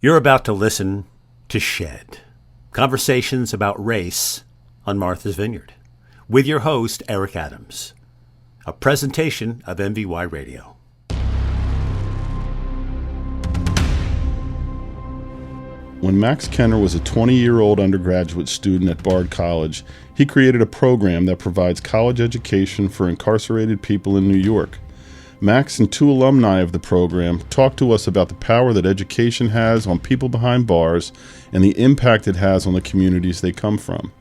You're about to listen to Shed, conversations about race on Martha's Vineyard, with your host, Eric Adams, a presentation of MVY Radio. When Max Kenner was a 20-year-old undergraduate student at Bard College, he created a program that provides college education for incarcerated people in New York. Max and two alumni of the program talked to us about the power that education has on people behind bars and the impact it has on the communities they come from.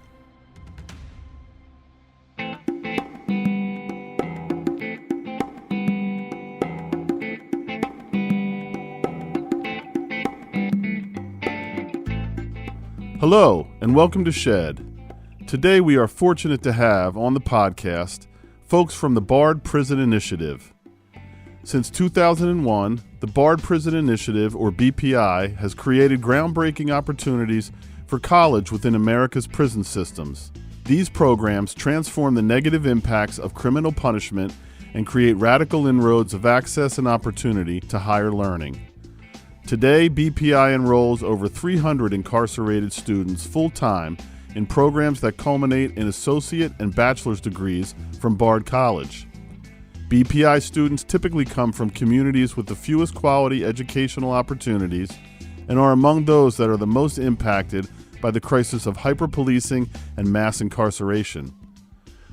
Hello, and welcome to Shed. Today we are fortunate to have on the podcast folks from the Bard Prison Initiative. Since 2001, the Bard Prison Initiative, or BPI, has created groundbreaking opportunities for college within America's prison systems. These programs transform the negative impacts of criminal punishment and create radical inroads of access and opportunity to higher learning. Today, BPI enrolls over 300 incarcerated students full-time in programs that culminate in associate and bachelor's degrees from Bard College. BPI students typically come from communities with the fewest quality educational opportunities and are among those that are the most impacted by the crisis of hyperpolicing and mass incarceration.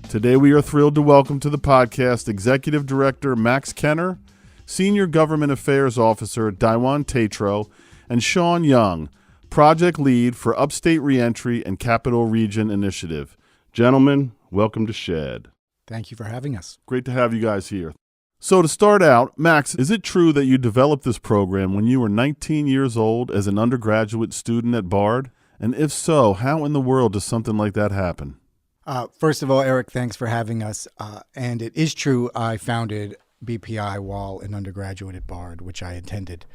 Today we are thrilled to welcome to the podcast Executive Director Max Kenner, Senior Government Affairs Officer Daiwan Tatro, and Sean Young, Project Lead for Upstate Reentry and Capital Region Initiative. Gentlemen, welcome to Shed. Thank you for having us. Great to have you guys here. So to start out, Max, is it true that you developed this program when you were 19 years old as an undergraduate student at Bard? And if so, how in the world does something like that happen? First of all, Eric, thanks for having us. And it is true, I founded BPI while an undergraduate at Bard, which I attended.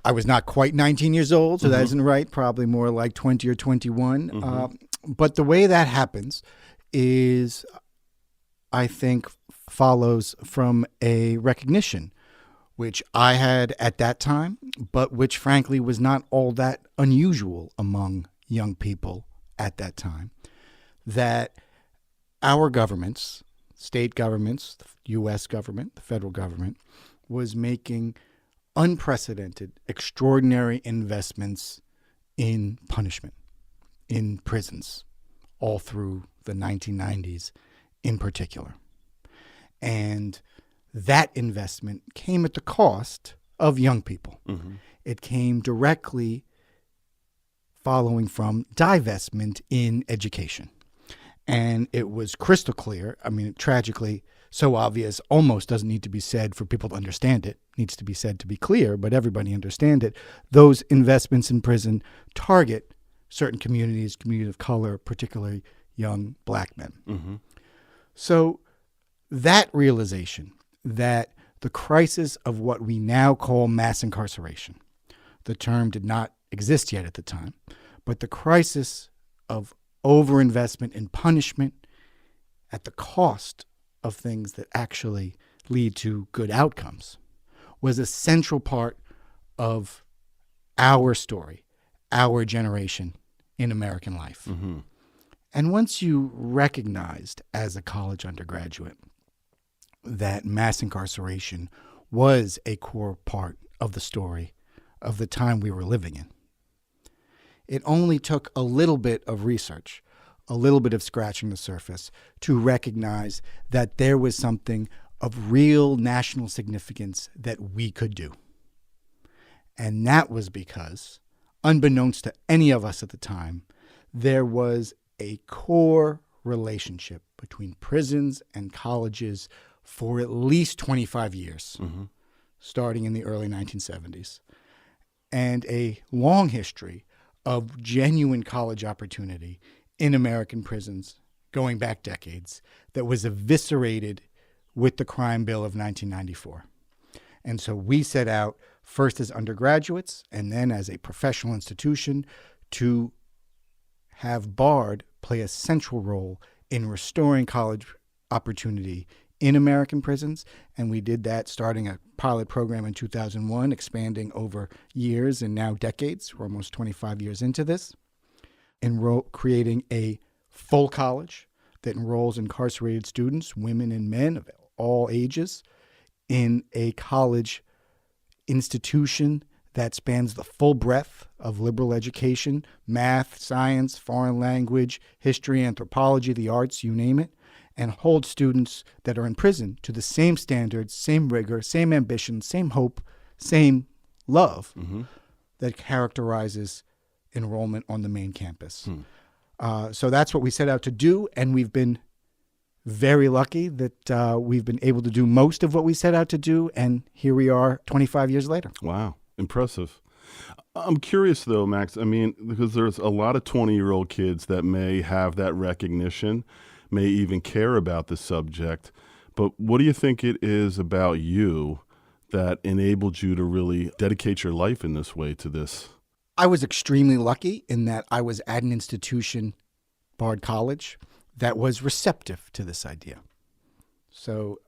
I was not quite 19 years old, so that isn't right, probably more like 20 or 21. But the way that happens is, I think, follows from a recognition, which I had at that time, but which frankly was not all that unusual among young people at that time, that our governments, state governments, the U.S. government, the federal government, was making unprecedented, extraordinary investments in punishment, in prisons, all through the 1990s in particular. And that investment came at the cost of young people. It came directly following from divestment in education. And it was crystal clear. I mean, tragically, so obvious, almost doesn't need to be said for people to understand it. It needs to be said to be clear, but everybody understand it. Those investments in prison target certain communities, communities of color, particularly young black men. So that realization that the crisis of what we now call mass incarceration, the term did not exist yet at the time, but the crisis of overinvestment in punishment at the cost of things that actually lead to good outcomes was a central part of our story, our generation in American life. And once you recognized as a college undergraduate that mass incarceration was a core part of the story of the time we were living in, it only took a little bit of research, a little bit of scratching the surface to recognize that there was something of real national significance that we could do. And that was because, unbeknownst to any of us at the time, there was a core relationship between prisons and colleges for at least 25 years, starting in the early 1970s, and a long history of genuine college opportunity in American prisons going back decades that was eviscerated with the crime bill of 1994. And so we set out first as undergraduates and then as a professional institution to have Bard play a central role in restoring college opportunity in American prisons. And we did that starting a pilot program in 2001, expanding over years and now decades. We're almost 25 years into this. Creating a full college that enrolls incarcerated students, women and men of all ages, in a college institution that spans the full breadth of liberal education, math, science, foreign language, history, anthropology, the arts, you name it, and hold students that are in prison to the same standards, same rigor, same ambition, same hope, same love that characterizes enrollment on the main campus. So that's what we set out to do, and we've been very lucky that we've been able to do most of what we set out to do, and here we are 25 years later. Wow. Impressive. I'm curious, though, Max, because there's a lot of 20-year-old kids that may have that recognition, may even care about the subject, but what do you think it is about you that enabled you to really dedicate your life in this way to this? I was extremely lucky in that I was at an institution, Bard College, that was receptive to this idea. So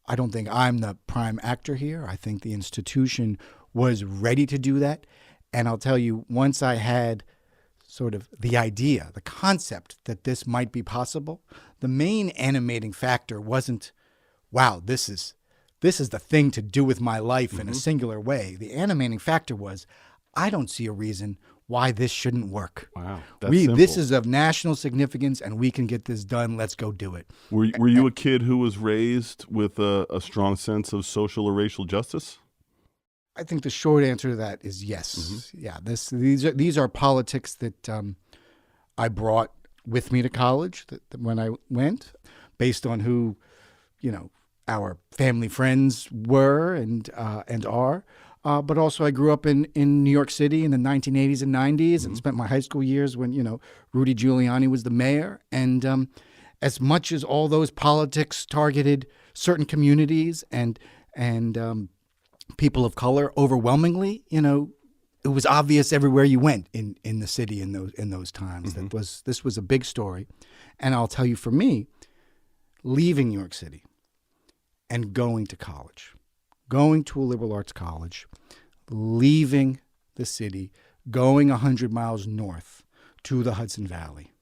I don't think I'm the prime actor here. I think the institution was ready to do that. And I'll tell you, once I had sort of the idea, the concept that this might be possible, the main animating factor wasn't, wow, this is the thing to do with my life in a singular way. The animating factor was, I don't see a reason why this shouldn't work. Wow, that's simple. This is of national significance, and we can get this done. Let's go do it. Were you a kid who was raised with a strong sense of social or racial justice? I think the short answer to that is yes. Yeah, these are politics that I brought with me to college that when I went, based on who, our family friends were and are. But also I grew up in New York City in the 1980s and 90s and spent my high school years when, Rudy Giuliani was the mayor. And as much as all those politics targeted certain communities and people of color overwhelmingly, it was obvious everywhere you went in the city in those times. This was a big story. And I'll tell you, for me, leaving New York City and going to college, going to a liberal arts college, leaving the city, going 100 miles north to the Hudson Valley,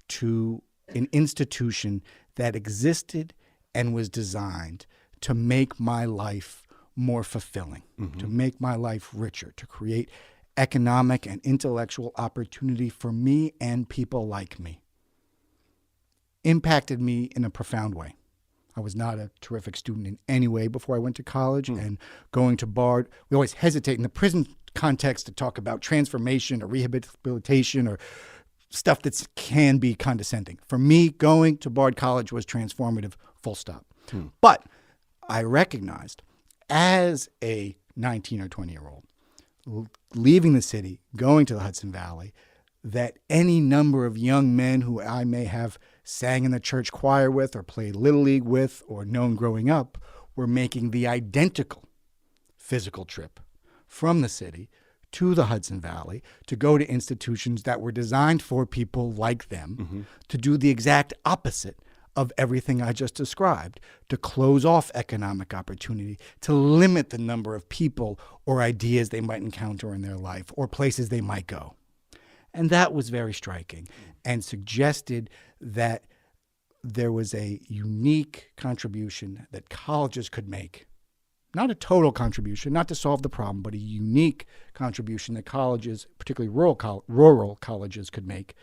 to an institution that existed and was designed to make my life more fulfilling, to make my life richer, to create economic and intellectual opportunity for me and people like me, impacted me in a profound way. I was not a terrific student in any way before I went to college, and going to Bard, we always hesitate in the prison context to talk about transformation or rehabilitation or stuff that can be condescending. For me, going to Bard College was transformative, full stop. But I recognized as a 19 or 20-year-old, leaving the city, going to the Hudson Valley, that any number of young men who I may have sang in the church choir with or played Little League with or known growing up were making the identical physical trip from the city to the Hudson Valley to go to institutions that were designed for people like them to do the exact opposite of everything I just described, to close off economic opportunity, to limit the number of people or ideas they might encounter in their life or places they might go. And that was very striking and suggested that there was a unique contribution that colleges could make. Not a total contribution, not to solve the problem, but a unique contribution that colleges, particularly rural colleges, could make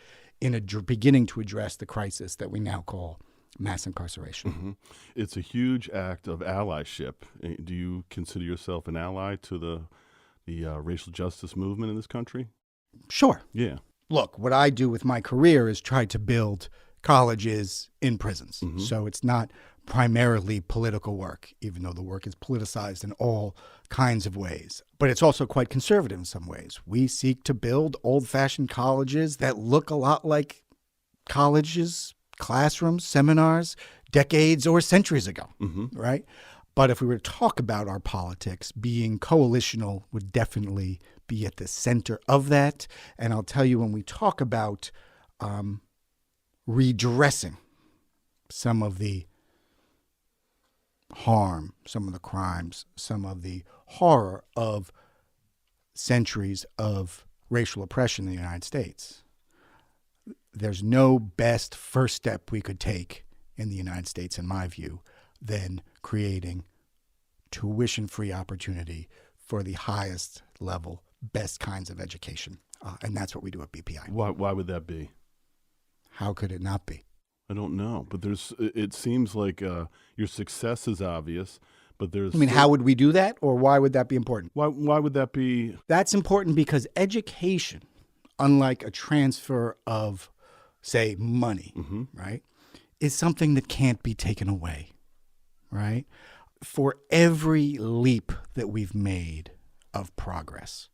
in beginning to address the crisis that we now call mass incarceration. It's a huge act of allyship. Do you consider yourself an ally to the racial justice movement in this country? Sure. Yeah. Look, what I do with my career is try to build colleges in prisons. So it's not primarily political work, even though the work is politicized in all kinds of ways. But it's also quite conservative in some ways. We seek to build old-fashioned colleges that look a lot like colleges, classrooms, seminars, decades or centuries ago, right? But if we were to talk about our politics, being coalitional would definitely be at the center of that. And I'll tell you, when we talk about redressing some of the harm, some of the crimes, some of the horror of centuries of racial oppression in the United States. There's no best first step we could take in the United States, in my view, than creating tuition-free opportunity for the highest level, best kinds of education. And that's what we do at BPI. Why would that be? How could it not be? I don't know, but it seems like your success is obvious, but there's... I mean, how would we do that, or why would that be important? Why would that be? That's important because education, unlike a transfer of, say, money, right, is something that can't be taken away, right? For every leap that we've made of progress,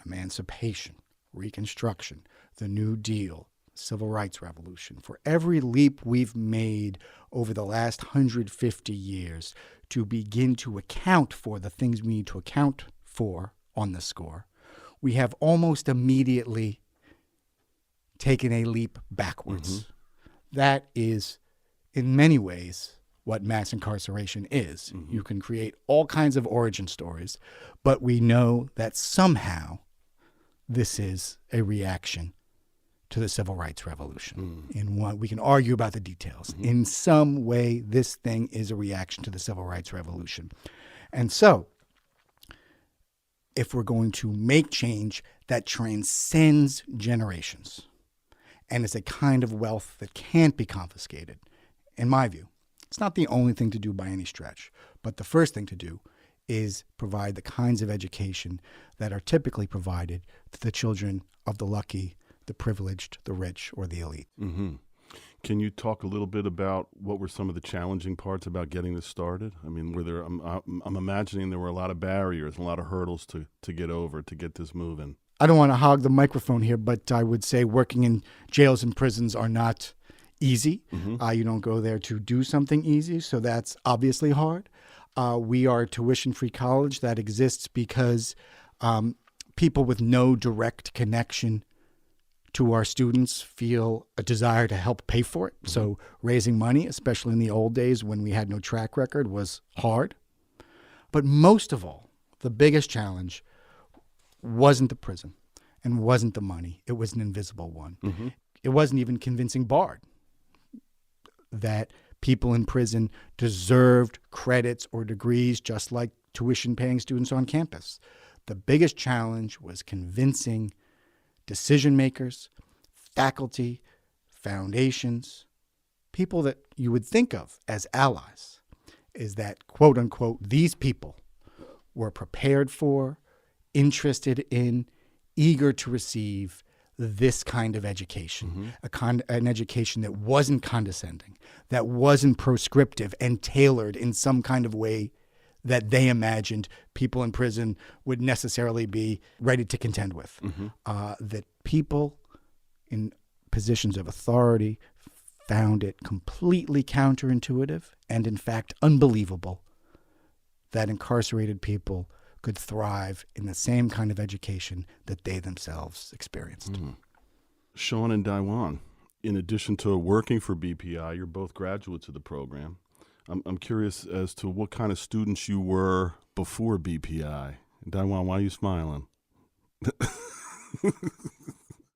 emancipation, Reconstruction, the New Deal, Civil Rights Revolution, for every leap we've made over the last 150 years to begin to account for the things we need to account for on the score, we have almost immediately taken a leap backwards. That is, in many ways, what mass incarceration is. You can create all kinds of origin stories, but we know that somehow this is a reaction to the Civil Rights Revolution. In what we can argue about the details. In some way, this thing is a reaction to the Civil Rights Revolution. And so, if we're going to make change that transcends generations and is a kind of wealth that can't be confiscated, in my view, it's not the only thing to do by any stretch, but the first thing to do is provide the kinds of education that are typically provided to the children of the lucky, the privileged, the rich, or the elite. Can you talk a little bit about what were some of the challenging parts about getting this started? I mean, were there? I'm imagining there were a lot of barriers, a lot of hurdles to get over to get this moving. I don't want to hog the microphone here, but I would say working in jails and prisons are not easy. You don't go there to do something easy, so that's obviously hard. We are a tuition-free college that exists because people with no direct connection to our students feel a desire to help pay for it. So raising money, especially in the old days when we had no track record, was hard. But most of all, the biggest challenge wasn't the prison and wasn't the money. It was an invisible one. It wasn't even convincing Bard that people in prison deserved credits or degrees just like tuition-paying students on campus. The biggest challenge was convincing decision makers, faculty, foundations, people that you would think of as allies, is that, quote unquote, these people were prepared for, interested in, eager to receive this kind of education, an education that wasn't condescending, that wasn't proscriptive and tailored in some kind of way that they imagined people in prison would necessarily be ready to contend with. That people in positions of authority found it completely counterintuitive and, in fact, unbelievable that incarcerated people could thrive in the same kind of education that they themselves experienced. Sean and Daiwan, in addition to working for BPI, you're both graduates of the program. I'm curious as to what kind of students you were before BPI. Daiwan, why are you smiling?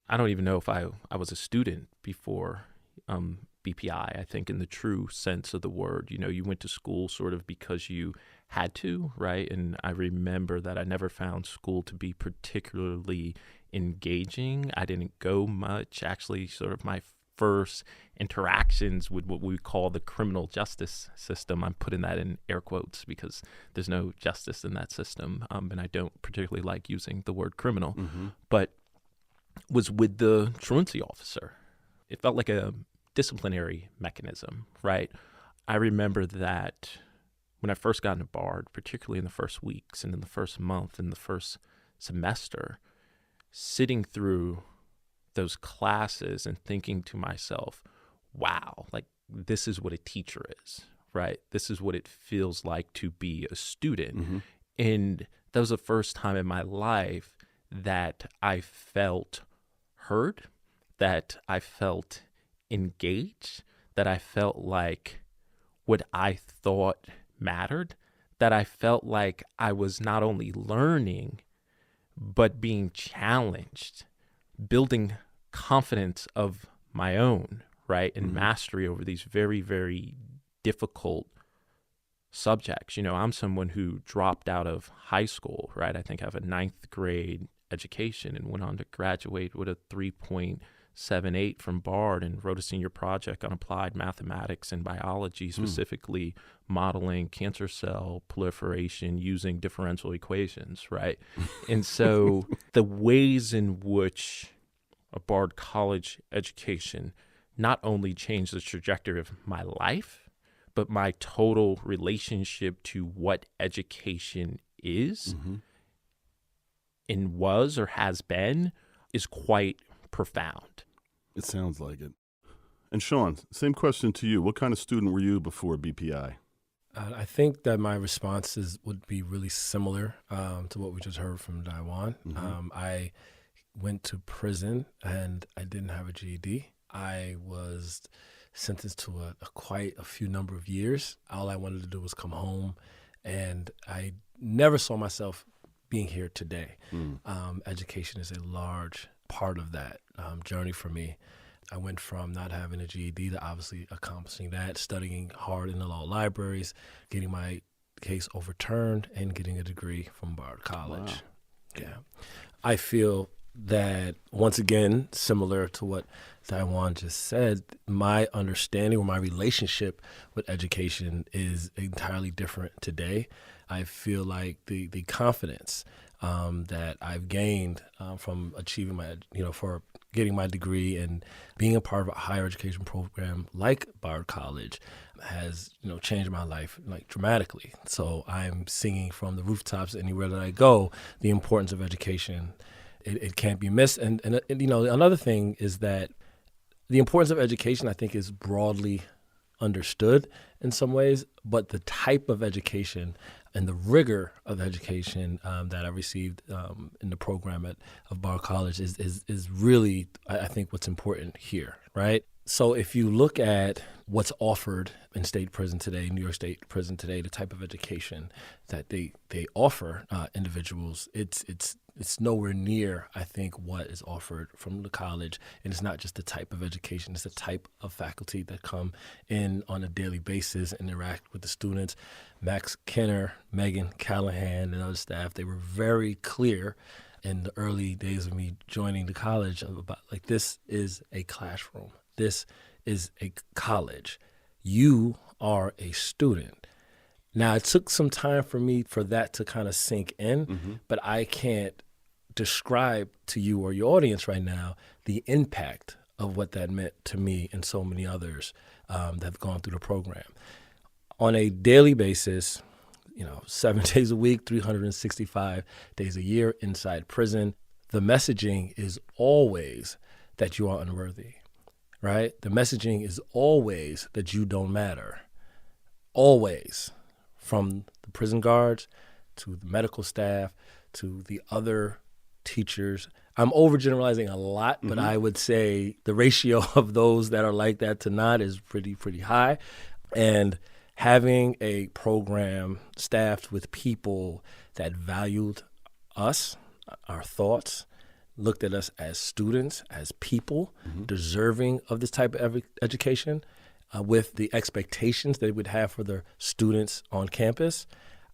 I don't even know if I was a student before BPI. I think in the true sense of the word, you went to school sort of because you had to, right? And I remember that I never found school to be particularly engaging. I didn't go much. Actually, sort of my first interactions with what we call the criminal justice system. I'm putting that in air quotes because there's no justice in that system, and I don't particularly like using the word criminal, but was with the truancy officer. It felt like a disciplinary mechanism, right? I remember that when I first got into Bard, particularly in the first weeks and in the first month and the first semester, sitting through those classes and thinking to myself, wow, like this is what a teacher is, right? This is what it feels like to be a student. And that was the first time in my life that I felt heard, that I felt engaged, that I felt like what I thought mattered, that I felt like I was not only learning, but being challenged, building confidence of my own, right? And mastery over these very, very difficult subjects. I'm someone who dropped out of high school, right? I think I have a ninth grade education and went on to graduate with a 3.78 from Bard and wrote a senior project on applied mathematics and biology, specifically modeling cancer cell proliferation using differential equations, right? And so the ways in which a Bard College education not only changed the trajectory of my life, but my total relationship to what education is and was or has been is quite profound. It sounds like it. And Sean, same question to you. What kind of student were you before BPI? I think that my responses would be really similar to what we just heard from Daiwan. I went to prison and I didn't have a GED. I was sentenced to quite a few number of years. All I wanted to do was come home, and I never saw myself being here today. Education is a large part of that journey for me. I went from not having a GED to obviously accomplishing that, studying hard in the law libraries, getting my case overturned, and getting a degree from Bard College. Wow. Yeah. I feel that, once again, similar to what Daiwan just said, my understanding or my relationship with education is entirely different today. I feel like the confidence that I've gained from achieving my, for getting my degree and being a part of a higher education program like Bard College has, changed my life dramatically. So I'm singing from the rooftops anywhere that I go, the importance of education. It can't be missed. And another thing is that the importance of education, I think, is broadly understood in some ways, but the type of education and the rigor of education that I received in the program of Bard College is really, I think, what's important here, right? So if you look at what's offered in state prison today, New York State prison today, the type of education that they offer individuals, it's nowhere near, I think, what is offered from the college. And it's not just the type of education, it's the type of faculty that come in on a daily basis and interact with the students. Max Kenner, Megan Callahan, and other staff, they were very clear in the early days of me joining the college about, this is a classroom. This is a college. You are a student. Now, it took some time for me for that to kind of sink in, but I can't describe to you or your audience right now the impact of what that meant to me and so many others that have gone through the program. On a daily basis, 7 days a week, 365 days a year inside prison, the messaging is always that you are unworthy, right? The messaging is always that you don't matter. Always. From the prison guards to the medical staff to the other teachers. I'm overgeneralizing a lot, but I would say the ratio of those that are like that to not is pretty high. And having a program staffed with people that valued us, our thoughts, looked at us as students, as people deserving of this type of education, with the expectations they would have for their students on campus,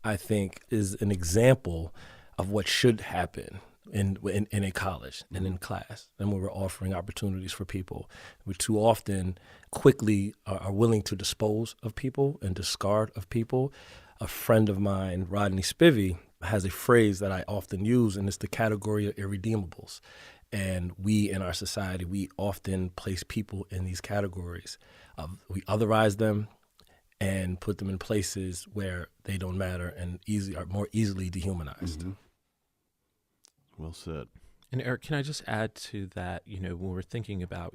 I think is an example of what should happen in a college and in class, and when we're offering opportunities for people. We too often quickly are willing to dispose of people and discard of people. A friend of mine, Rodney Spivey, has a phrase that I often use, and it's the category of irredeemables. And we in our society, we often place people in these categories. We otherize them and put them in places where they don't matter and are more easily dehumanized. Well said. And Eric, can I just add to that, when we're thinking about,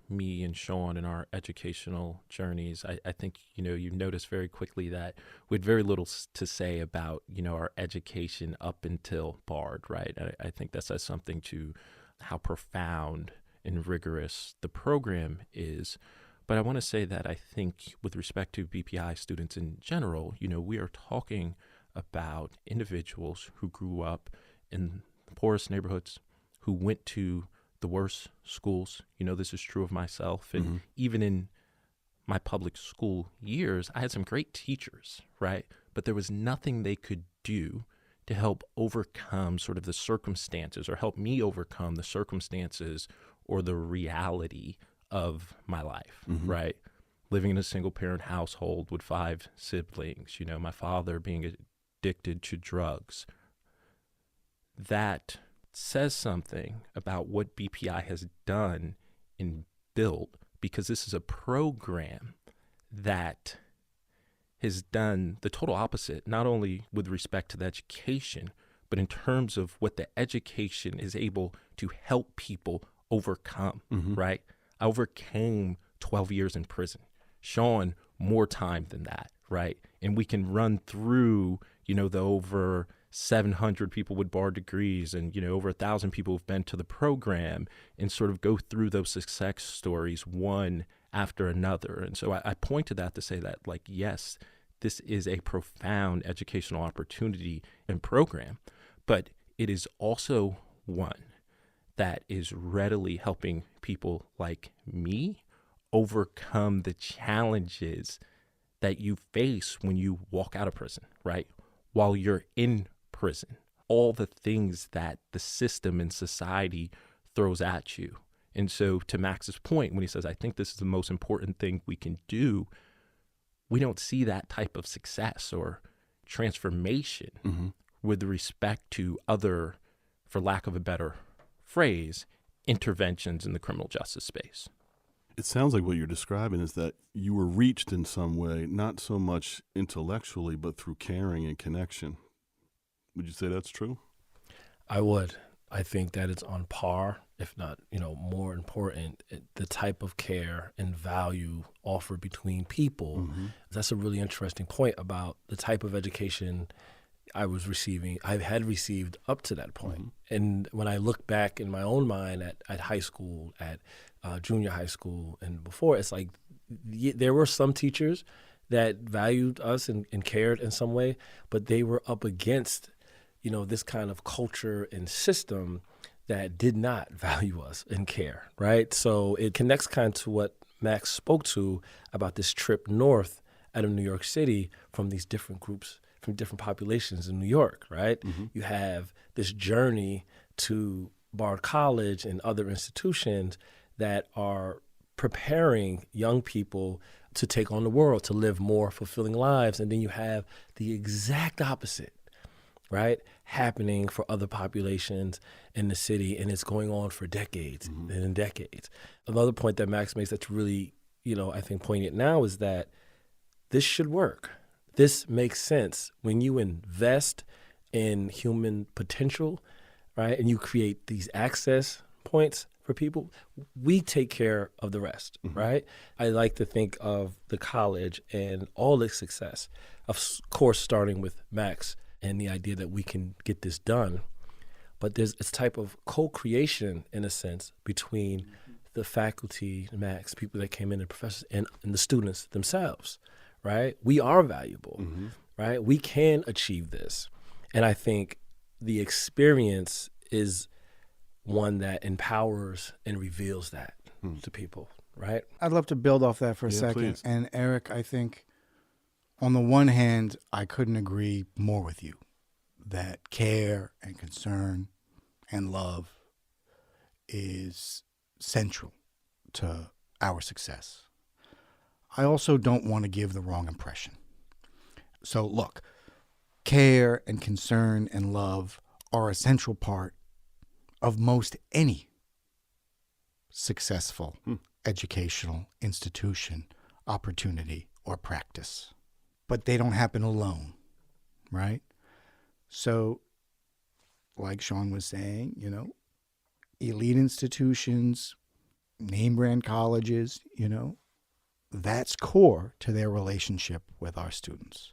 me and Sean and our educational journeys, I think, you notice very quickly that we had very little to say about, our education up until Bard, right? I think that says something to how profound and rigorous the program is. But I want to say that I think with respect to BPI students in general, we are talking about individuals who grew up in the poorest neighborhoods, who went to the worst schools. This is true of myself. And even in my public school years, I had some great teachers, right? But there was nothing they could do to help overcome sort of the circumstances or help me overcome the circumstances or the reality of my life, right? Living in a single parent household with 5 siblings, my father being addicted to drugs. That says something about what BPI has done and built, because this is a program that has done the total opposite, not only with respect to the education, but in terms of what the education is able to help people overcome, right? I overcame 12 years in prison. Sean, more time than that, right? And we can run through, the over 700 people with bar degrees and, over 1,000 people who've been to the program and sort of go through those success stories one after another. And so I point to that to say that, yes, this is a profound educational opportunity and program, but it is also one that is readily helping people like me overcome the challenges that you face when you walk out of prison, right? While you're in prison, all the things that the system and society throws at you. And so to Max's point, when he says, I think this is the most important thing we can do, we don't see that type of success or transformation with respect to other, for lack of a better phrase, interventions in the criminal justice space. It sounds like what you're describing is that you were reached in some way, not so much intellectually, but through caring and connection. Would you say that's true? I would. I think that it's on par, if not, more important, the type of care and value offered between people. That's a really interesting point about the type of education I had received up to that point. And when I look back in my own mind at high school, at junior high school and before, it's like there were some teachers that valued us and cared in some way, but they were up against this kind of culture and system that did not value us and care, right? So it connects kind of to what Max spoke to about this trip north out of New York City from these different groups, from different populations in New York, right? You have this journey to Bard College and other institutions that are preparing young people to take on the world, to live more fulfilling lives. And then you have the exact opposite, right, happening for other populations in the city, and it's going on for decades and decades. Another point that Max makes that's really, I think poignant now is that this should work. This makes sense when you invest in human potential, right, and you create these access points for people, we take care of the rest, right? I like to think of the college and all its success, of course, starting with Max and the idea that we can get this done. But there's this type of co-creation, in a sense, between the faculty, Max, people that came in, the professors, and the students themselves, right? We are valuable, right? We can achieve this. And I think the experience is one that empowers and reveals that to people, right? I'd love to build off that for a second. Please. And Eric, I think on the one hand, I couldn't agree more with you that care and concern and love is central to our success. I also don't want to give the wrong impression. So look, care and concern and love are a central part of most any successful educational institution, opportunity, or practice. But they don't happen alone, right? So, like Sean was saying, elite institutions, name brand colleges, that's core to their relationship with our students.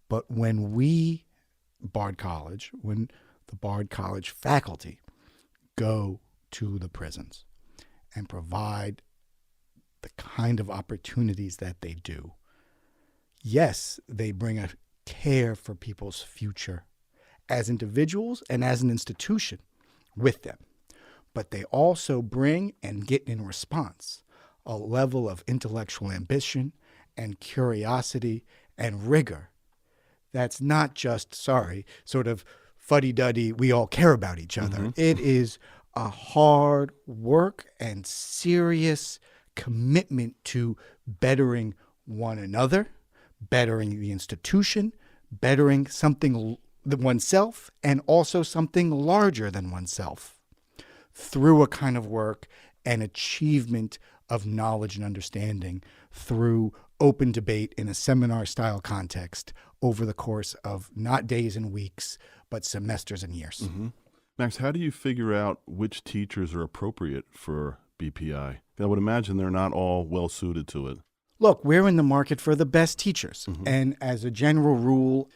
But when we, Bard College, when the Bard College faculty go to the prisons and provide the kind of opportunities that they do. Yes, they bring a care for people's future as individuals and as an institution with them. But they also bring and get in response a level of intellectual ambition and curiosity and rigor that's not just, sort of fuddy-duddy, we all care about each other. It is a hard work and serious commitment to bettering one another, bettering the institution, bettering something oneself, and also something larger than oneself through a kind of work and achievement of knowledge and understanding through open debate in a seminar-style context over the course of not days and weeks, but semesters and years. Max, how do you figure out which teachers are appropriate for BPI? I would imagine they're not all well-suited to it. Look, we're in the market for the best teachers. And as a general rule,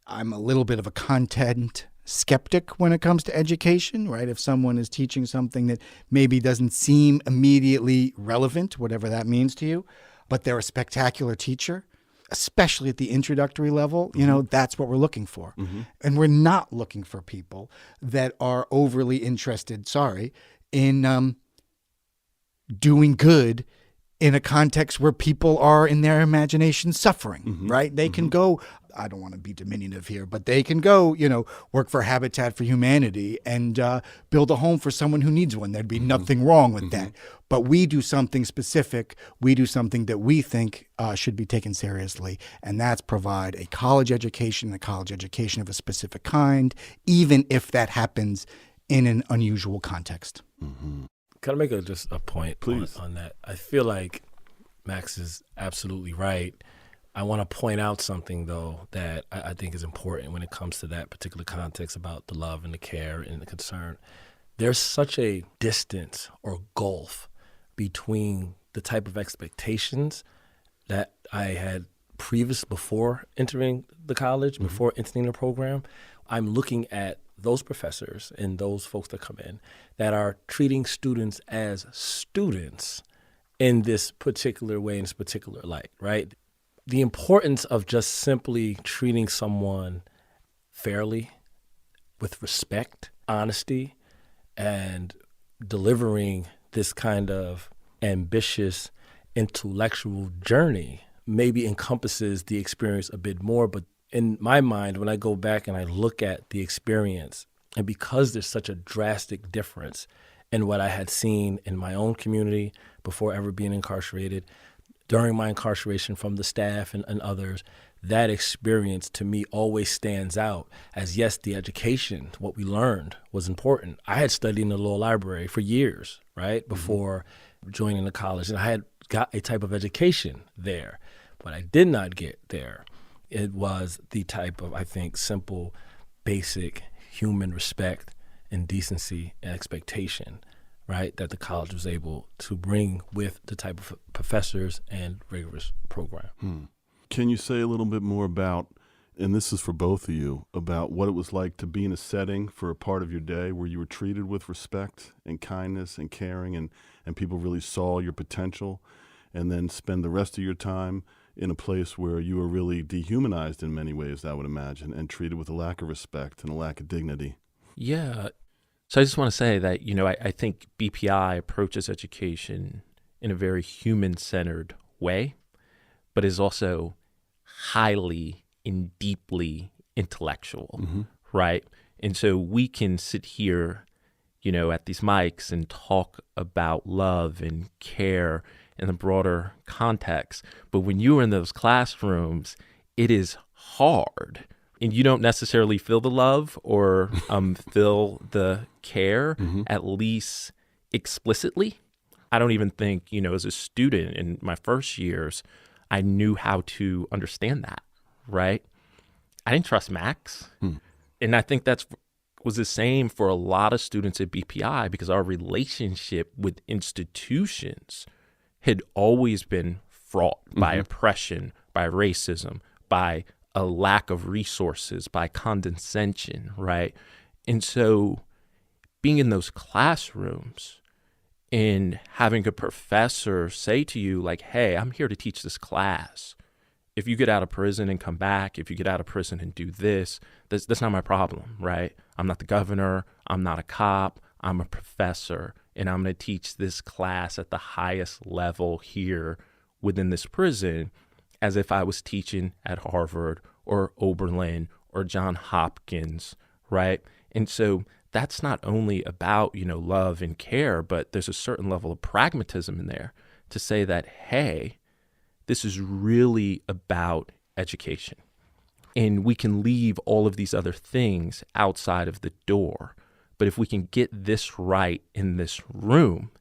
I'm a little bit of a content skeptic when it comes to education, right? If someone is teaching something that maybe doesn't seem immediately relevant, whatever that means to you, but they're a spectacular teacher, especially at the introductory level, that's what we're looking for. And we're not looking for people that are overly interested, in doing good in a context where people are in their imagination suffering, right? They can go, I don't want to be diminutive here, but they can go, work for Habitat for Humanity and build a home for someone who needs one. There'd be nothing wrong with that. But we do something specific. We do something that we think should be taken seriously, and that's provide a college education of a specific kind, even if that happens in an unusual context. Can I make just a point Please. on that? I feel like Max is absolutely right. I want to point out something, though, that I think is important when it comes to that particular context about the love and the care and the concern. There's such a distance or gulf between the type of expectations that I had before entering the college, before entering the program. I'm looking at those professors and those folks that come in that are treating students as students in this particular way, in this particular light, right? The importance of just simply treating someone fairly, with respect, honesty, and delivering this kind of ambitious intellectual journey maybe encompasses the experience a bit more. But in my mind, when I go back and I look at the experience, and because there's such a drastic difference in what I had seen in my own community before ever being incarcerated, during my incarceration from the staff and others, that experience to me always stands out as, yes, the education, what we learned was important. I had studied in the law library for years, right, before joining the college, and I had got a type of education there. What I did not get there, it was the type of, I think, simple, basic human respect and decency and expectation, right, that the college was able to bring with the type of professors and rigorous program. Can you say a little bit more about, and this is for both of you, about what it was like to be in a setting for a part of your day where you were treated with respect and kindness and caring and people really saw your potential, and then spend the rest of your time in a place where you were really dehumanized in many ways, I would imagine, and treated with a lack of respect and a lack of dignity? Yeah. So I just want to say that, I think BPI approaches education in a very human-centered way, but is also highly and deeply intellectual, right? And so we can sit here, at these mics and talk about love and care in the broader context. But when you're in those classrooms, it is hard. And you don't necessarily feel the love or feel the care, at least explicitly. I don't even think, as a student in my first years, I knew how to understand that, right? I didn't trust Max. And I think that was the same for a lot of students at BPI, because our relationship with institutions had always been fraught by oppression, by racism, by a lack of resources, by condescension, right? And so being in those classrooms, in having a professor say to you, like, hey, I'm here to teach this class. If you get out of prison and come back, if you get out of prison and do this, that's not my problem, right? I'm not the governor. I'm not a cop. I'm a professor, and I'm going to teach this class at the highest level here within this prison as if I was teaching at Harvard or Oberlin or Johns Hopkins, right? And so that's not only about, love and care, but there's a certain level of pragmatism in there to say that, hey, this is really about education. And we can leave all of these other things outside of the door. But if we can get this right in this room,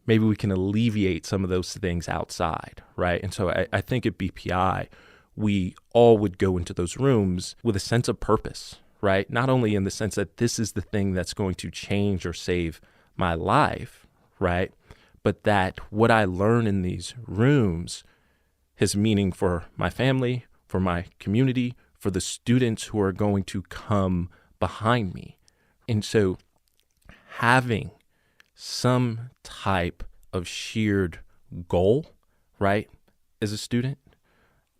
maybe we can alleviate some of those things outside, right? And so I think at BPI, we all would go into those rooms with a sense of purpose, right? Not only in the sense that this is the thing that's going to change or save my life, right? But that what I learn in these rooms has meaning for my family, for my community, for the students who are going to come behind me. And so having some type of shared goal, right, as a student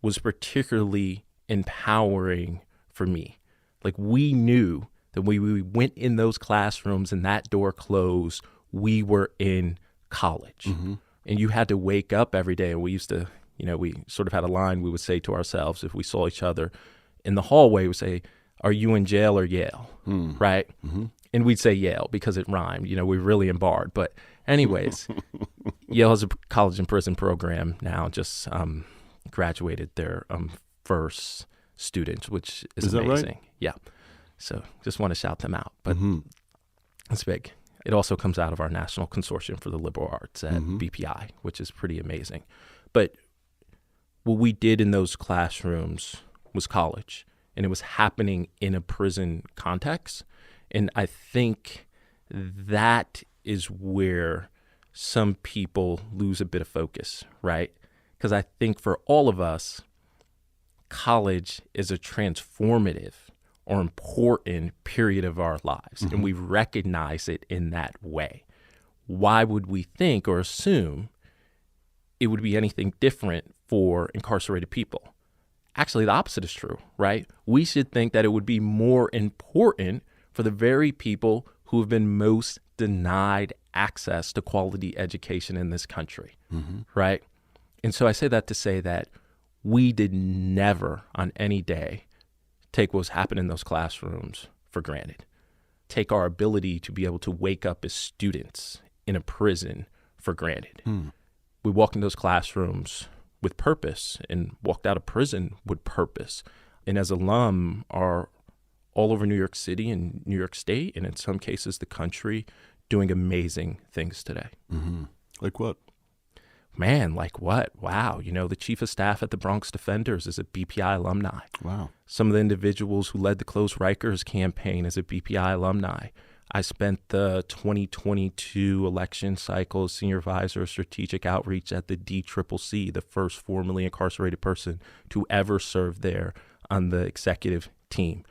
was particularly empowering for me. Like, we knew that when we went in those classrooms and that door closed, we were in college. Mm-hmm. And you had to wake up every day. And we used to, we sort of had a line we would say to ourselves if we saw each other in the hallway. We would say, are you in jail or Yale? Right? Mm-hmm. And we'd say Yale because it rhymed. We really embarred. But anyways, Yale has a college and prison program now, just graduated their first students, which is amazing. Right? Yeah. So just want to shout them out. But it's big. It also comes out of our National Consortium for the Liberal Arts at BPI, which is pretty amazing. But what we did in those classrooms was college, and it was happening in a prison context. And I think that is where some people lose a bit of focus, right? Because I think for all of us, college is a transformative or important period of our lives, and we recognize it in that way. Why would we think or assume it would be anything different for incarcerated people? Actually, the opposite is true, right? We should think that it would be more important for the very people who have been most denied access to quality education in this country, right? And so I say that to say that we did never on any day take what was happening in those classrooms for granted, take our ability to be able to wake up as students in a prison for granted. We walked in those classrooms with purpose and walked out of prison with purpose. And as alum are all over New York City and New York State, and in some cases the country, doing amazing things today. Like what? Man, like what? Wow. The chief of staff at the Bronx Defenders is a BPI alumni. Wow. Some of the individuals who led the Close Rikers campaign is a BPI alumni. I spent the 2022 election cycle as senior advisor of strategic outreach at the DCCC, the first formerly incarcerated person to ever serve there on the executive team.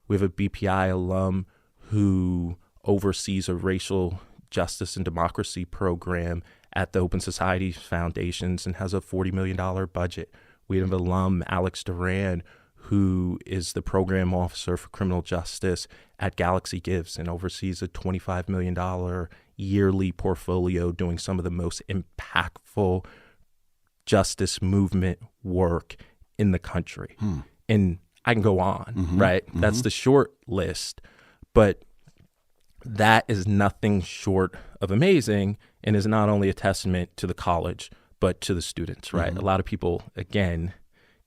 We have a BPI alum who oversees a racial justice and democracy program at the Open Society Foundations and has a $40 million budget. We have alum Alex Duran, who is the program officer for criminal justice at Galaxy Gives and oversees a $25 million yearly portfolio doing some of the most impactful justice movement work in the country. And I can go on, right? That's the short list, but that is nothing short of amazing and is not only a testament to the college, but to the students, right? A lot of people, again,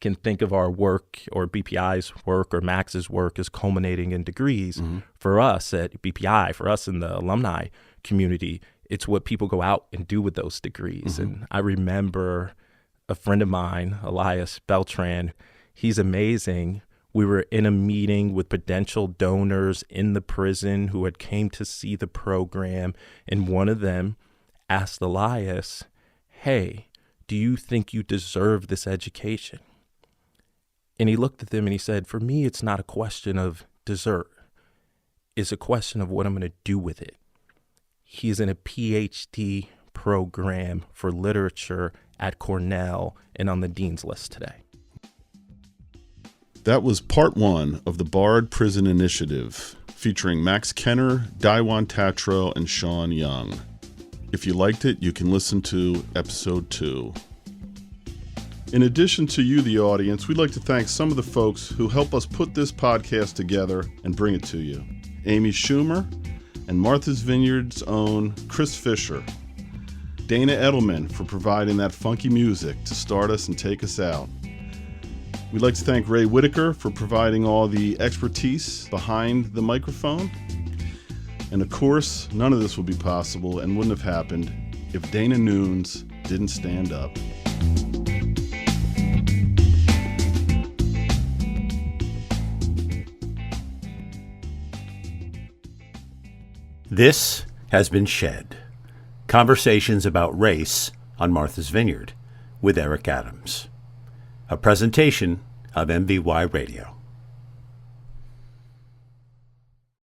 can think of our work or BPI's work or Max's work as culminating in degrees. For us at BPI, for us in the alumni community, it's what people go out and do with those degrees. And I remember a friend of mine, Elias Beltran, he's amazing. We were in a meeting with potential donors in the prison who had came to see the program, and one of them asked Elias, hey, do you think you deserve this education? And he looked at them and he said, for me, it's not a question of desert. It's a question of what I'm going to do with it. He is in a PhD program for literature at Cornell and on the Dean's List today. That was part one of the Bard Prison Initiative, featuring Max Kenner, Daiwan Tatro, and Sean Young. If you liked it, you can listen to episode 2. In addition to you, the audience, we'd like to thank some of the folks who help us put this podcast together and bring it to you. Amy Schumer and Martha's Vineyard's own Chris Fisher. Dana Edelman for providing that funky music to start us and take us out. We'd like to thank Ray Whitaker for providing all the expertise behind the microphone. And of course, none of this would be possible and wouldn't have happened if Dana Nunes didn't stand up. This has been Shed. Conversations about race on Martha's Vineyard with Eric Adams. A presentation of MVY Radio.